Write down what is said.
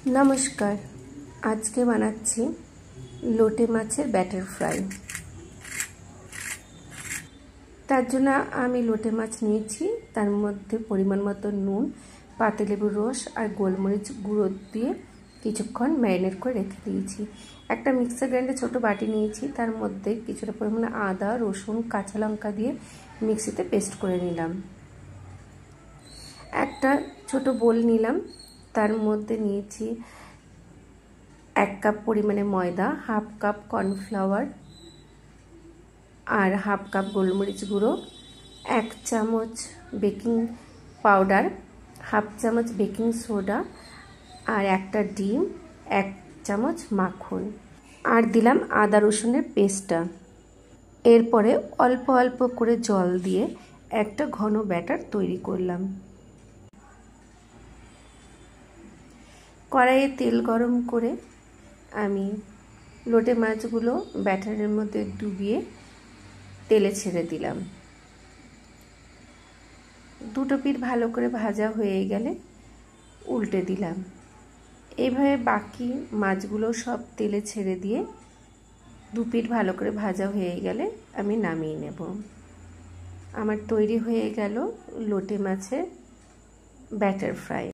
নমস্কার, আজকে বানাচ্ছি লোটে মাছের ব্যাটার ফ্রাই। তার জন্য আমি লোটে মাছ নিয়েছি, তার মধ্যে পরিমাণ মতো নুন, পাতিলেবুর রস আর গোলমরিচ গুঁড়ো দিয়ে কিছুক্ষণ ম্যারিনেট করে রেখে দিয়েছি। একটা মিক্সার গ্রাইন্ডার ছোটো বাটি নিয়েছি, তার মধ্যে কিছুটা পরিমাণে আদা, রসুন, কাঁচা লঙ্কা দিয়ে মিক্সিতে পেস্ট করে নিলাম। একটা ছোট বোল নিলাম, তার মধ্যে নিয়েছি 1 কাপ পরিমাণে ময়দা, হাফ কাপ কর্নফ্লাওয়ার আর হাফ কাপ গোলমরিচ গুঁড়ো, 1 চামচ বেকিং পাউডার, হাফ চামচ বেকিং সোডা আর একটা ডিম, 1 চামচ মাখন আর দিলাম আদা রসুনের পেস্টটা। এরপরে অল্প অল্প করে জল দিয়ে একটা ঘন ব্যাটার তৈরি করলাম। কড়াইয়ে তেল গরম করে আমি লোটে মাছগুলো ব্যাটারের মধ্যে ডুবিয়ে তেলে ছেড়ে দিলাম। দুটো পিঠ ভালো করে ভাজা হয়ে গেলে উল্টে দিলাম। এইভাবে বাকি মাছগুলো সব তেলে ছেড়ে দিয়ে 2 পিঠ ভালো করে ভাজা হয়ে গেলে আমি নামিয়ে নেব। আমার তৈরি হয়ে গেল লোটে মাছের ব্যাটার ফ্রাই।